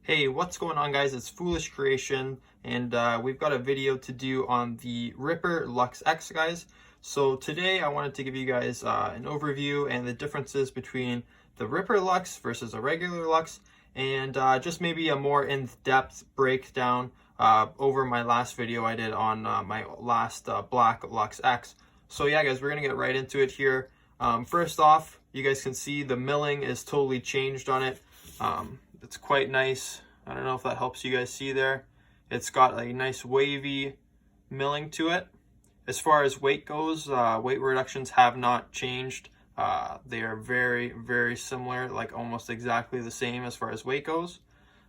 Hey, what's going on, guys? It's Foolish Creation, and we've got a video to do on the Ripper Luxe X, guys. So today I wanted to give you guys an overview and the differences between the Ripper Luxe versus a regular Luxe, and just maybe a more in-depth breakdown over my last video I did on my last black Luxe X. So yeah, guys, we're gonna get right into it here. First off, you guys can see the milling is totally changed on it. It's quite nice. I don't know if that helps you guys see there. It's got a nice wavy milling to it. As far as weight goes, weight reductions have not changed. They are very, very similar, like almost exactly the same as far as weight goes.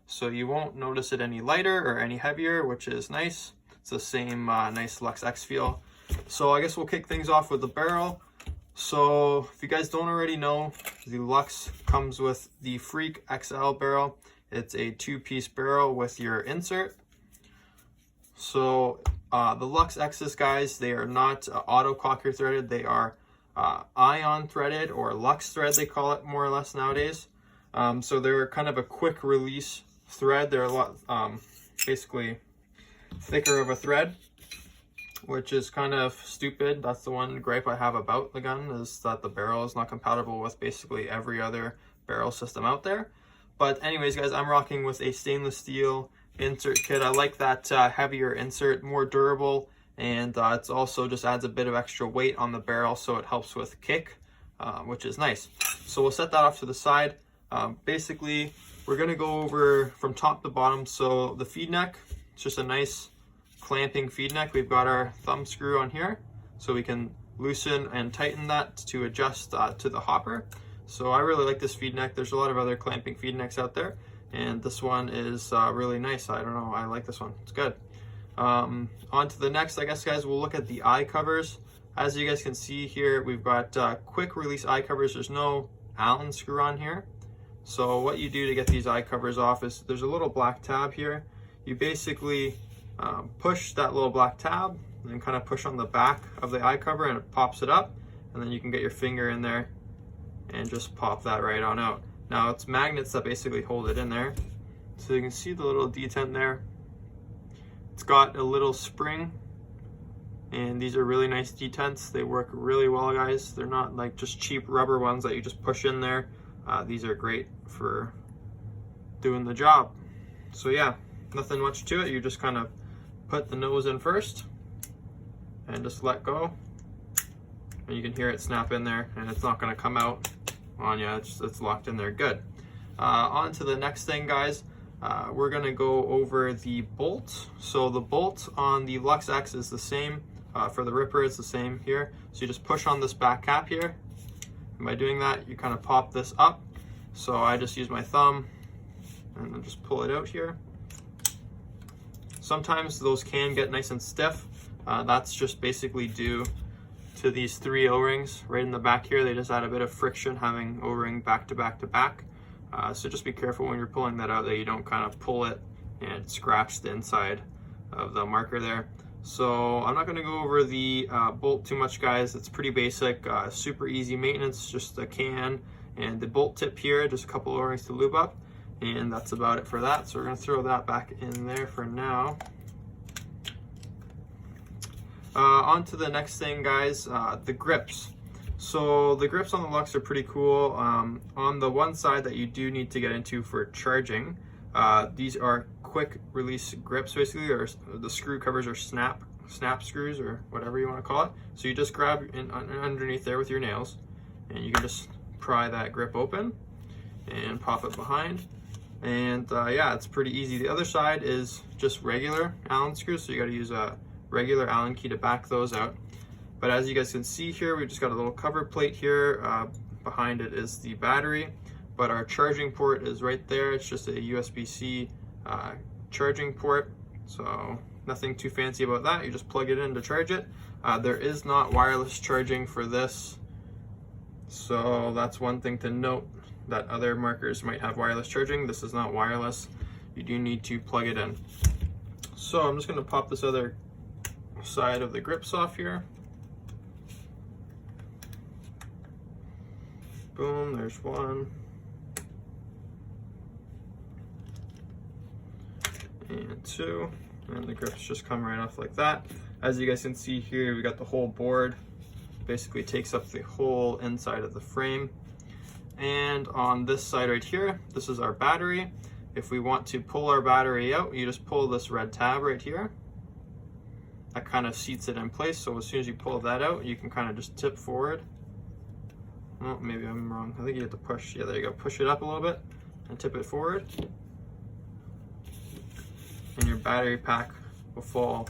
So you won't notice it any lighter or any heavier, which is nice. It's the same nice Luxe X feel. So I guess we'll kick things off with the barrel. So if you guys don't already know, the Luxe comes with the Freak XL barrel. It's a two-piece barrel with your insert. So the Luxe X's, guys, they are not auto cocker threaded. They are ion threaded, or Luxe thread they call it more or less nowadays. So they're kind of a quick release thread. They're a lot basically thicker of a thread, which is kind of stupid. That's the one gripe I have about the gun, is that the barrel is not compatible with basically every other barrel system out there. But anyways, guys, I'm rocking with a stainless steel insert kit. I like that heavier insert, more durable, and it also just adds a bit of extra weight on the barrel, so it helps with kick, which is nice. So we'll set that off to the side. Basically, we're gonna go over from top to bottom. So the feed neck, it's just a nice clamping feed neck. We've got our thumb screw on here, so we can loosen and tighten that to adjust to the hopper. So I really like this feed neck. There's a lot of other clamping feed necks out there, and this one is really nice. I don't know, I like this one. It's good. On to the next, I guess, guys, we'll look at the eye covers. As you guys can see here, we've got quick release eye covers. There's no Allen screw on here. So what you do to get these eye covers off is there's a little black tab here. You basically push that little black tab and kind of push on the back of the eye cover, and it pops it up, and then you can get your finger in there and just pop that right on out. Now it's magnets that basically hold it in there. So you can see the little detent there. It's got a little spring, and these are really nice detents. They work really well, guys. They're not like just cheap rubber ones that you just push in there. These are great for doing the job. So yeah, nothing much to it. You just kind of put the nose in first and just let go, and you can hear it snap in there, and it's not going to come out on you. It's locked in there good. On to the next thing, guys. We're going to go over the bolt. So the bolt on the Luxe X is the same. For the Ripper, it's the same here. So you just push on this back cap here, and by doing that, you kind of pop this up. So I just use my thumb and then just pull it out here. Sometimes those can get nice and stiff. That's just basically due to these three O-rings right in the back here. They just add a bit of friction having O-ring back to back to back. So just be careful when you're pulling that out that you don't kind of pull it and scratch the inside of the marker there. So I'm not going to go over the bolt too much, guys. It's pretty basic, super easy maintenance, just a can and the bolt tip here, just a couple O-rings to lube up. And that's about it for that. So we're going to throw that back in there for now. On to the next thing, guys, the grips. So the grips on the Luxe are pretty cool. On the one side that you do need to get into for charging, these are quick release grips, basically, or the screw covers are snap screws, or whatever you want to call it. So you just grab in underneath there with your nails, and you can just pry that grip open and pop it behind. And yeah, it's pretty easy. The other side is just regular Allen screws, so you got to use a regular Allen key to back those out. But as you guys can see here, we just got a little cover plate here. Behind it is the battery, but our charging port is right there. It's just a USB-C charging port, so nothing too fancy about that. You just plug it in to charge it. There is not wireless charging for this, so that's one thing to note, that other markers might have wireless charging. This is not wireless. You do need to plug it in. So I'm just going to pop this other side of the grips off here. Boom, there's one. 2, and the grips just come right off like that. As you guys can see here, we got the whole board, basically takes up the whole inside of the frame. And on this side right here, this is our battery. If we want to pull our battery out, you just pull this red tab right here. That kind of seats it in place, so as soon as you pull that out, you can kind of just tip forward. Oh, maybe I'm wrong. I think you have to push. Yeah, there you go. Push it up a little bit and tip it forward. And your battery pack will fall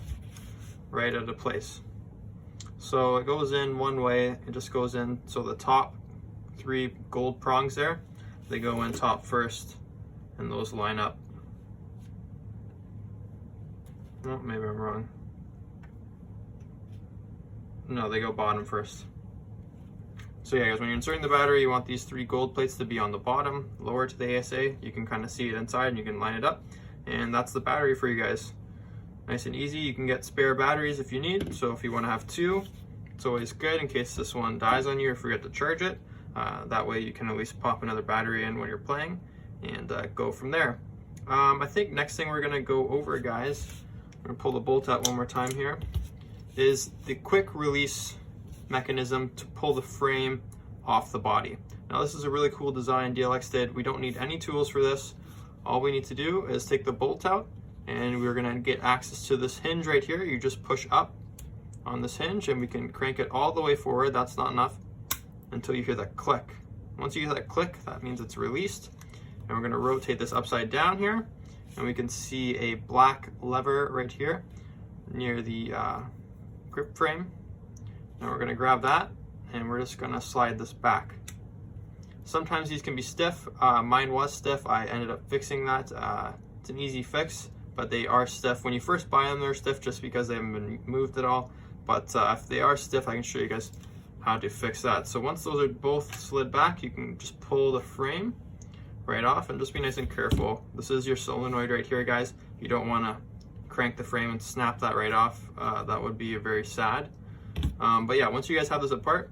right into place. So it goes in one way, it just goes in, so the top 3 gold prongs there, they go in top first, and those line up. Oh, maybe I'm wrong. No, they go bottom first. So yeah guys, when you're inserting the battery, you want these 3 gold plates to be on the bottom, lower to the ASA. You can kind of see it inside and you can line it up. And that's the battery for you guys. Nice and easy. You can get spare batteries if you need. So if you want to have 2, it's always good in case this one dies on you or forget to charge it. That way you can at least pop another battery in when you're playing and go from there. I think next thing we're going to go over, guys, I'm going to pull the bolt out one more time here, is the quick release mechanism to pull the frame off the body. Now this is a really cool design DLX did. We don't need any tools for this. All we need to do is take the bolt out, and we're going to get access to this hinge right here. You just push up on this hinge and we can crank it all the way forward. That's not enough until you hear that click. Once you hear that click, that means it's released. And we're going to rotate this upside down here, and we can see a black lever right here near the grip frame. Now we're going to grab that and we're just going to slide this back. Sometimes these can be stiff. Mine was stiff. I ended up fixing that. It's an easy fix, but they are stiff. When you first buy them, they're stiff just because they haven't been moved at all. But if they are stiff, I can show you guys how to fix that. So once those are both slid back, you can just pull the frame right off and just be nice and careful. This is your solenoid right here, guys. You don't want to crank the frame and snap that right off. That would be very sad. But yeah, once you guys have this apart,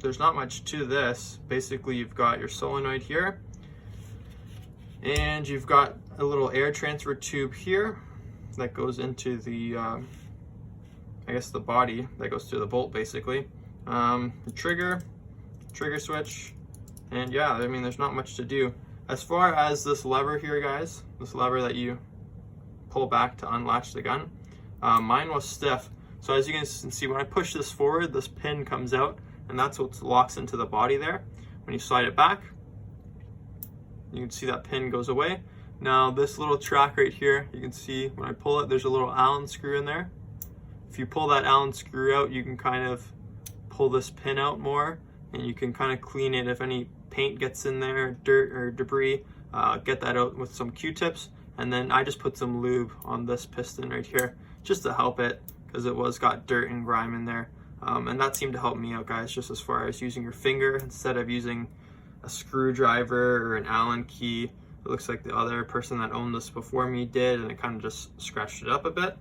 there's not much to this. Basically, you've got your solenoid here, and you've got a little air transfer tube here that goes into the, I guess the body that goes to the bolt basically. The trigger switch, and yeah, I mean, there's not much to do. As far as this lever here, guys, this lever that you pull back to unlatch the gun, mine was stiff. So as you can see, when I push this forward, this pin comes out, and that's what locks into the body there. When you slide it back, you can see that pin goes away. Now this little track right here, you can see when I pull it, there's a little Allen screw in there. If you pull that Allen screw out, you can kind of pull this pin out more, and you can kind of clean it. If any paint gets in there, dirt or debris, get that out with some Q-tips. And then I just put some lube on this piston right here just to help it, because it was got dirt and grime in there. And that seemed to help me out, guys, just as far as using your finger instead of using a screwdriver or an Allen key. It looks like the other person that owned this before me did, and it kind of just scratched it up a bit.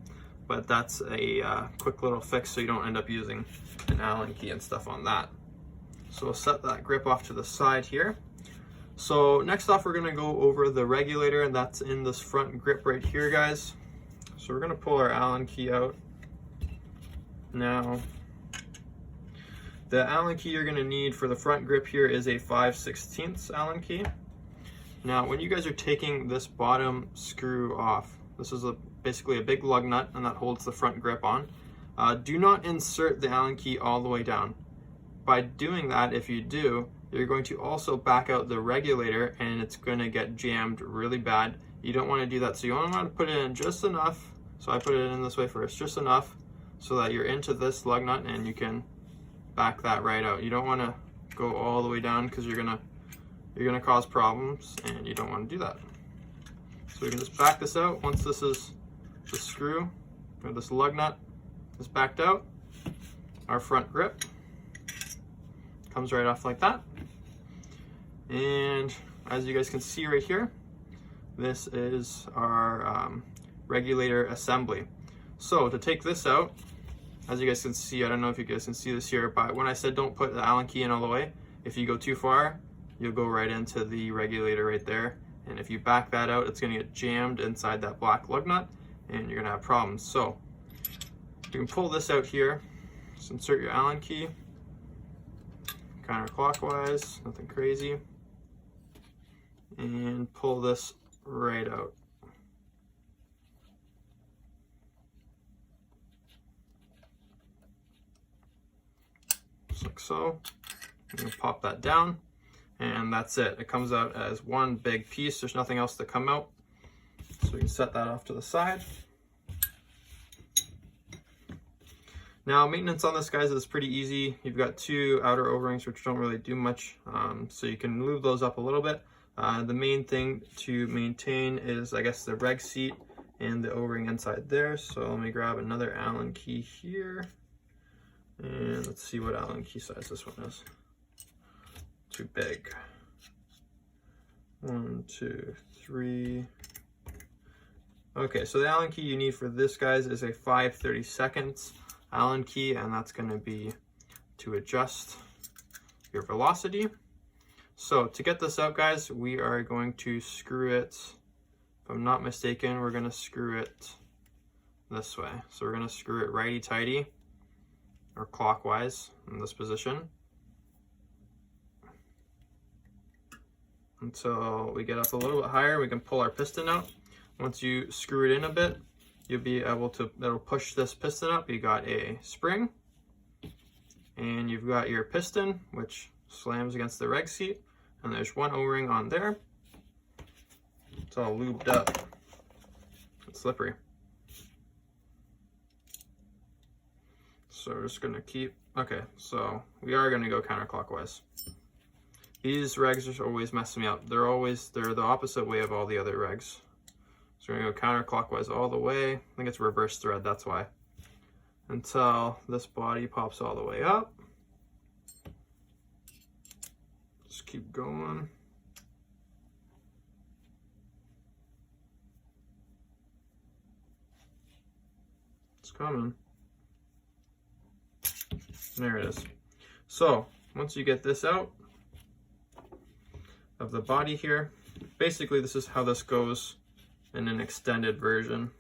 But that's a quick little fix, so you don't end up using an Allen key and stuff on that. So we'll set that grip off to the side here. So next off, we're going to go over the regulator, and that's in this front grip right here, guys. So we're going to pull our Allen key out. Now, the Allen key you're going to need for the front grip here is a 5/16 Allen key. Now, when you guys are taking this bottom screw off, this is basically a big lug nut, and that holds the front grip on. Do not insert the Allen key all the way down. By doing that, if you do, you're going to also back out the regulator, and it's going to get jammed really bad. You don't want to do that, so you only want to put it in just enough. So I put it in this way first, just enough so that you're into this lug nut and you can back that right out. You don't want to go all the way down, because you're gonna cause problems, and you don't want to do that. So we can just back this out. Once this is the screw or this lug nut is backed out, our front grip comes right off like that. And as you guys can see right here, this is our regulator assembly. So to take this out, as you guys can see, I don't know if you guys can see this here, but when I said don't put the Allen key in all the way, if you go too far, you'll go right into the regulator right there, And if you back that out, it's gonna get jammed inside that black lug nut and you're gonna have problems. So you can pull this out here. Just insert your Allen key counterclockwise, nothing crazy. And pull this right out. Just like so. You can pop that down, and that's it. It comes out as one big piece. There's nothing else to come out. So we can set that off to the side. Now, maintenance on this, guys, is pretty easy. You've got two outer O-rings which don't really do much, so you can lube those up a little bit. The main thing to maintain is, I guess, the reg seat and the O-ring inside there. So let me grab another Allen key here, and let's see what Allen key size this one is. Too big. 1, 2, 3. Okay, so the Allen key you need for this, guys, is a 5/32 Allen key, and that's going to be to adjust your velocity. So to get this out, guys, we are going to screw it, if I'm not mistaken, we're going to screw it this way. So we're going to screw it righty-tighty, or clockwise in this position, until we get up a little bit higher. We can pull our piston out. Once you screw it in a bit, you'll be able to, it'll push this piston up. You got a spring, and you've got your piston, which slams against the reg seat, and there's one O-ring on there. It's all lubed up. It's slippery. So we're just gonna keep, okay, so we are gonna go counterclockwise. These regs are always messing me up. They're the opposite way of all the other regs. So we're gonna go counterclockwise all the way. I think it's reverse thread, that's why. Until this body pops all the way up. Just keep going. It's coming. There it is. So once you get this out of the body here, basically this is how this goes in an extended version.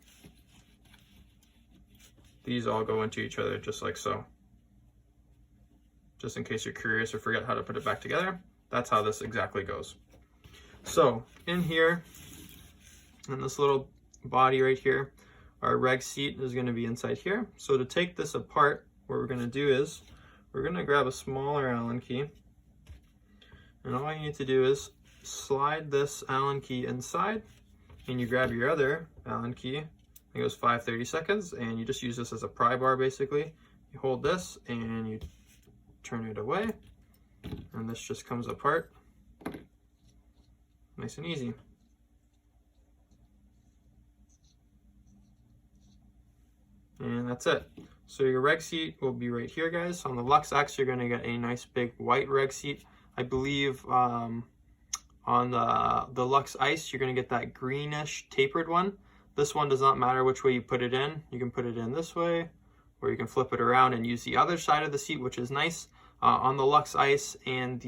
These all go into each other just like so. Just in case you're curious or forget how to put it back together, that's how this exactly goes. So in here, in this little body right here, our reg seat is going to be inside here. So to take this apart, what we're going to do is we're going to grab a smaller Allen key, and all you need to do is slide this Allen key inside, and you grab your other Allen key. It goes 5/32, and you just use this as a pry bar basically. You hold this and you turn it away, and this just comes apart. Nice and easy. And that's it. So your reg seat will be right here, guys. On the Luxe X, you're going to get a nice big white reg seat. I believe on the Luxe Ice, you're going to get that greenish tapered one. This one does not matter which way you put it in. You can put it in this way, or you can flip it around and use the other side of the seat, which is nice. On the Luxe Ice and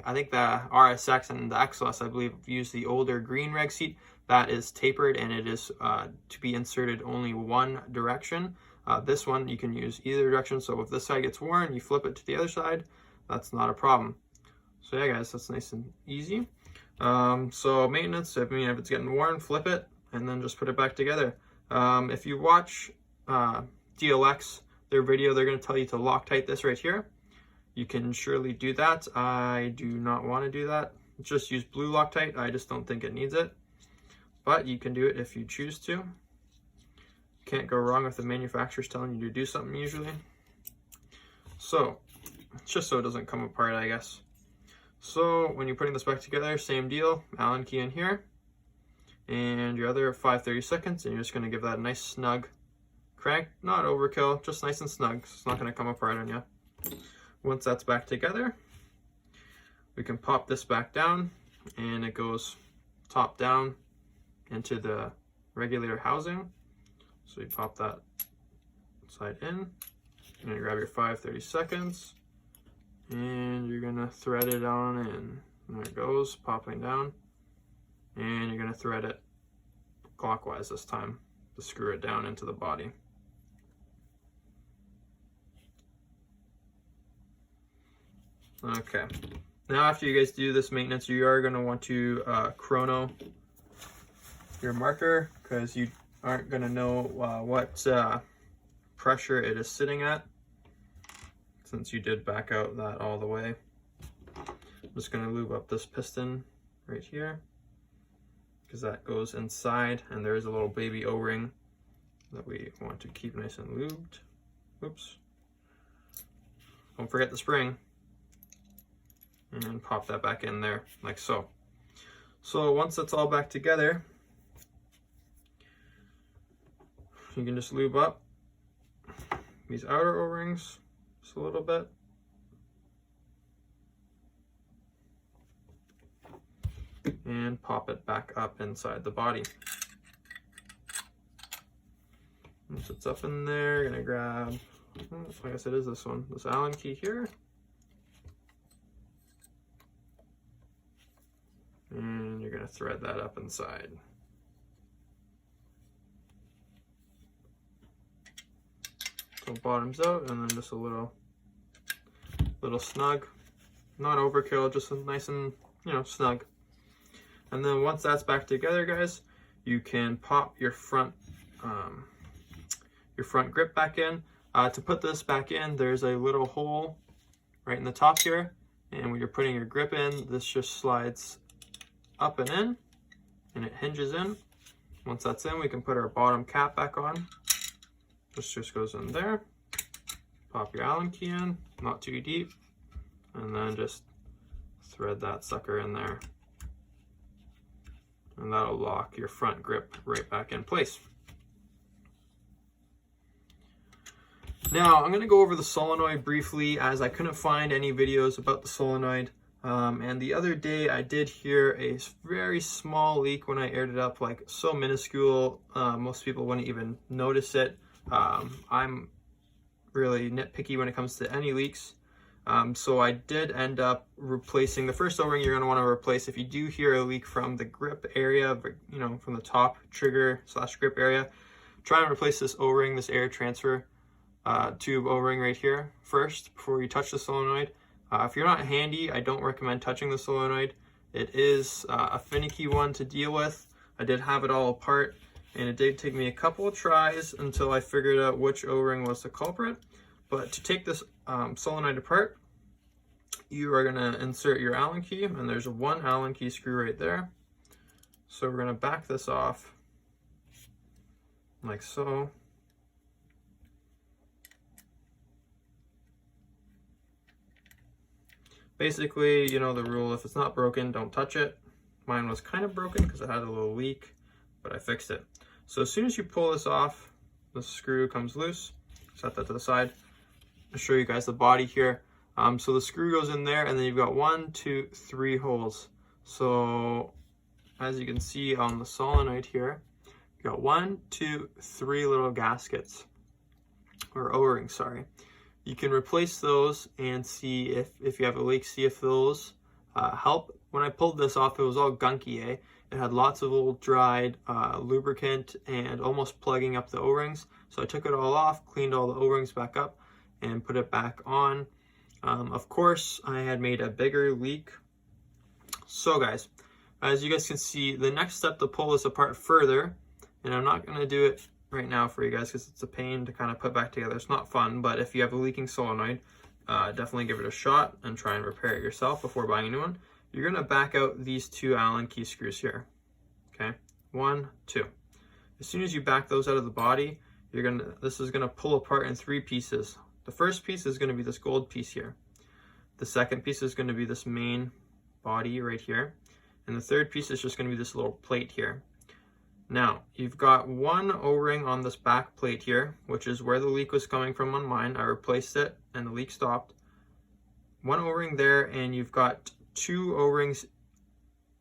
I think the RSX and the XLS, I believe, use the older green reg seat. That is tapered, and it is to be inserted only one direction. This one, you can use either direction. So if this side gets worn, you flip it to the other side. That's not a problem. So yeah, guys, that's nice and easy. So maintenance, I mean, if it's getting worn, flip it and then just put it back together. If you watch DLX, their video, they're going to tell you to Loctite this right here. You can surely do that. I do not want to do that. Just use blue Loctite. I just don't think it needs it. But you can do it if you choose to. Can't go wrong with the manufacturers telling you to do something usually. So, it's just so it doesn't come apart, I guess. So, when you're putting this back together, same deal. Allen key in here. And your other 5/32, and you're just going to give that a nice snug crank. Not overkill, just nice and snug. So it's not going to come apart on you. Once that's back together, we can pop this back down, and it goes top down into the regulator housing. So you pop that side in, and you grab your 5/32, and you're gonna thread it on in. And there it goes, popping down. and you're going to thread it clockwise this time to screw it down into the body. Okay, now after you guys do this maintenance, you are going to want to chrono your marker, because you aren't going to know what pressure it is sitting at, since you did back out that all the way. I'm just going to lube up this piston right here, because that goes inside, and there is a little baby O-ring that we want to keep nice and lubed. Oops. Don't forget the spring. And pop that back in there, like so. So once that's all back together, you can just lube up these outer O-rings just a little bit. And pop it back up inside the body. Once it's up in there, you're gonna grab, I guess it is this one, this Allen key here. And you're going to thread that up inside. So bottoms out, and then just a little snug, not overkill, just nice and, you know, snug. And then once that's back together, guys, you can pop your front grip back in. To put this back in, there's a little hole right in the top here, and when you're putting your grip in, this just slides up and in, and it hinges in. Once that's in, we can put our bottom cap back on. This just goes in there. Pop your Allen key in, not too deep, and then just thread that sucker in there. And that'll lock your front grip right back in place. Now, I'm going to go over the solenoid briefly, as I couldn't find any videos about the solenoid. And the other day I did hear a very small leak when I aired it up, like so minuscule, most people wouldn't even notice it. I'm really nitpicky when it comes to any leaks. So I did end up replacing the first O-ring you're going to want to replace. If you do hear a leak from the grip area, you know, from the top trigger / grip area, try and replace this O-ring, this air transfer tube O-ring right here first before you touch the solenoid. If you're not handy, I don't recommend touching the solenoid. It is a finicky one to deal with. I did have it all apart, and it did take me a couple of tries until I figured out which O-ring was the culprit. But to take this solenoid apart, you are going to insert your Allen key, and there's one Allen key screw right there. So we're going to back this off like so. Basically, you know the rule, if it's not broken, don't touch it. Mine was kind of broken because it had a little leak, but I fixed it. So as soon as you pull this off, the screw comes loose. Set that to the side. I'll show you guys the body here. So the screw goes in there, and then you've got 1, 2, 3 holes. So as you can see on the solenoid here, you got 1, 2, 3 little gaskets, or O-rings, sorry. You can replace those and see if you have a leak, see if those help. When I pulled this off, it was all gunky, eh? It had lots of old dried lubricant and almost plugging up the O-rings. So I took it all off, cleaned all the O-rings back up, and put it back on. Of course, I had made a bigger leak. So guys, as you guys can see, the next step to pull this apart further, and I'm not going to do it right now for you guys because it's a pain to kind of put back together. It's not fun, but if you have a leaking solenoid, definitely give it a shot and try and repair it yourself before buying a new one. You're going to back out these 2 Allen key screws here. Okay, 1, 2. As soon as you back those out of the body, this is going to pull apart in 3 pieces. The first piece is going to be this gold piece here. The second piece is going to be this main body right here. And the third piece is just going to be this little plate here. Now, you've got 1 O-ring on this back plate here, which is where the leak was coming from on mine. I replaced it and the leak stopped. 1 O-ring there, and you've got 2 O-rings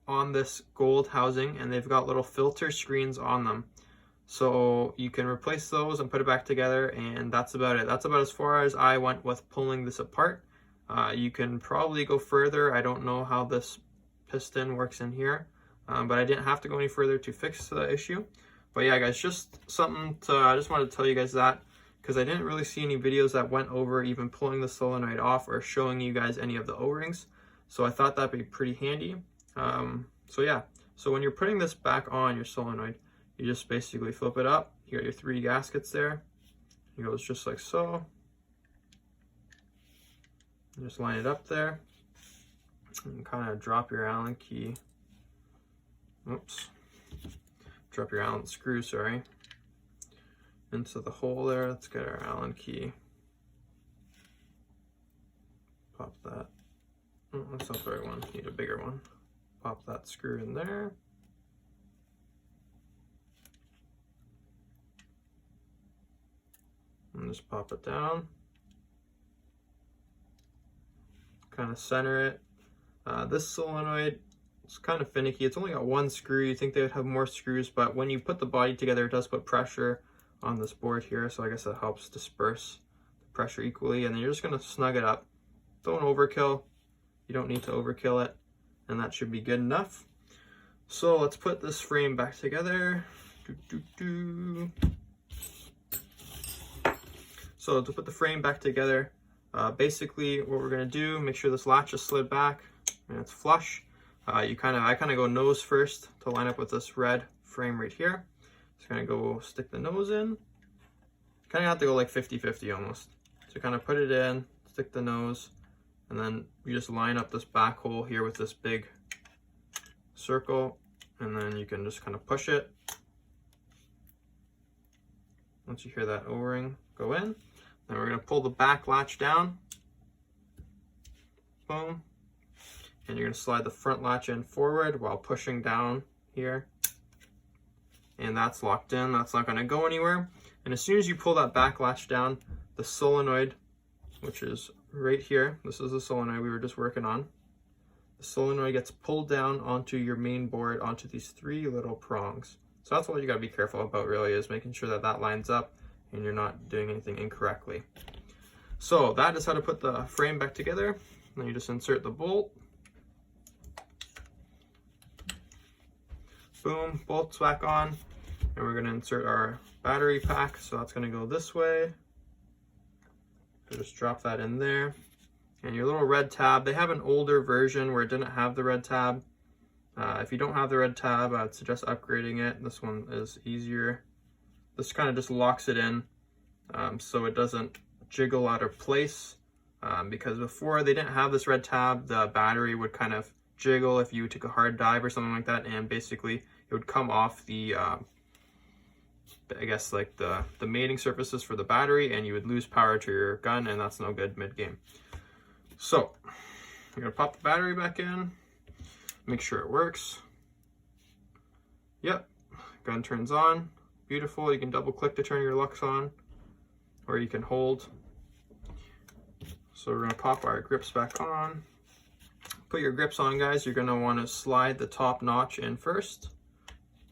on this gold housing, and they've got little filter screens on them. So you can replace those and put it back together, and that's about it. That's about as far as I went with pulling this apart. You can probably go further. I don't know how this piston works in here. but I didn't have to go any further to fix the issue. But yeah, guys, just something to, I just wanted to tell you guys that, because I didn't really see any videos that went over even pulling the solenoid off or showing you guys any of the O-rings. So I thought that'd be pretty handy. So yeah, so when you're putting this back on your solenoid, you just basically flip it up. You got your 3 gaskets there. It goes just like so. You just line it up there and kind of drop your Allen key. Oops. Drop your Allen screw, sorry, into the hole there. Let's get our Allen key. Pop that. Oh, that's not the right one. Need a bigger one. Pop that screw in there. And just pop it down. Kind of center it. This solenoid, it's kind of finicky. It's only got 1 screw. You think they would have more screws, but when you put the body together, it does put pressure on this board here. So I guess it helps disperse the pressure equally. And then you're just going to snug it up. Don't overkill. You don't need to overkill it. And that should be good enough. So let's put this frame back together. So to put the frame back together, basically what we're going to do, make sure this latch is slid back and it's flush. I kind of go nose first to line up with this red frame right here. Just going to go stick the nose in. Kind of have to go like 50-50 almost. So kind of put it in, stick the nose, and then you just line up this back hole here with this big circle, and then you can just kind of push it. Once you hear that O-ring go in, then we're going to pull the back latch down. Boom. And you're going to slide the front latch in forward while pushing down here. And that's locked in. That's not going to go anywhere. And as soon as you pull that back latch down, the solenoid, which is right here, this is the solenoid we were just working on. The solenoid gets pulled down onto your main board, onto these 3 little prongs. So that's what you got to be careful about, really, is making sure that that lines up and you're not doing anything incorrectly. So that is how to put the frame back together. Then you just insert the bolt. Boom, bolt's back on. And we're going to insert our battery pack. So that's going to go this way. So just drop that in there. And your little red tab, they have an older version where it didn't have the red tab. If you don't have the red tab, I'd suggest upgrading it. This one is easier. This kind of just locks it in so it doesn't jiggle out of place. Because before they didn't have this red tab, the battery would kind of jiggle if you took a hard dive or something like that, and basically it would come off the, I guess like the mating surfaces for the battery, and you would lose power to your gun, and that's no good mid-game. So you're gonna pop the battery back in, make sure it works. Yep, gun turns on, beautiful. You can double click to turn your Luxe on, or you can hold. So we're gonna pop our grips back on. Put your grips on, guys. You're gonna wanna slide the top notch in first.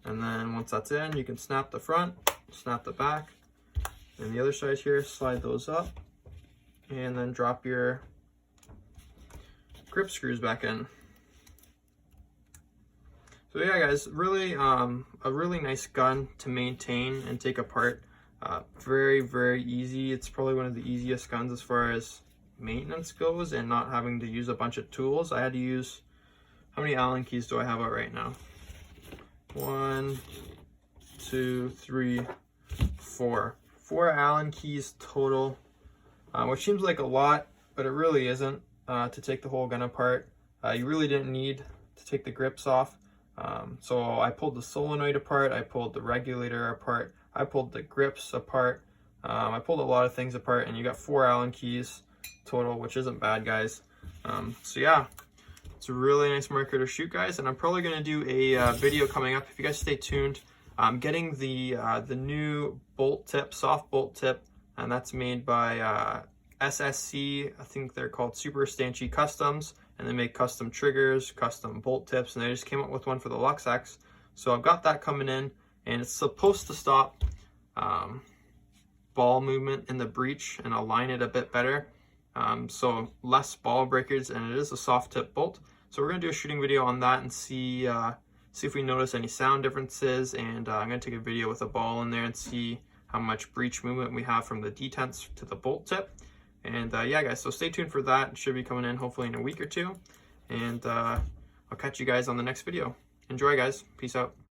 And then once that's in, you can snap the front, snap the back, and the other side here, slide those up, and then drop your grip screws back in. So yeah, guys, really a really nice gun to maintain and take apart. Very, very easy. It's probably one of the easiest guns as far as maintenance goes and not having to use a bunch of tools. I had to use, how many Allen keys do I have out right now? 1, 2, 3, 4. 4 Allen keys total, which seems like a lot, but it really isn't to take the whole gun apart. You really didn't need to take the grips off. So I pulled the solenoid apart, I pulled the regulator apart, I pulled the grips apart, I pulled a lot of things apart, and you got 4 Allen keys total, which isn't bad, guys. So yeah, it's a really nice marker to shoot, guys, and I'm probably going to do a video coming up. If you guys stay tuned, I'm getting the new bolt tip, soft bolt tip, and that's made by SSC. I think they're called Super Stanchi Customs, and they make custom triggers, custom bolt tips, and they just came up with one for the Luxe X. So I've got that coming in, and it's supposed to stop ball movement in the breech and align it a bit better. So less ball breakage, and it is a soft tip bolt. So we're gonna do a shooting video on that and see see if we notice any sound differences, and I'm going to take a video with a ball in there and see how much breech movement we have from the detents to the bolt tip. And yeah guys, so stay tuned for that. It should be coming in hopefully in a week or two, and I'll catch you guys on the next video. Enjoy guys, peace out.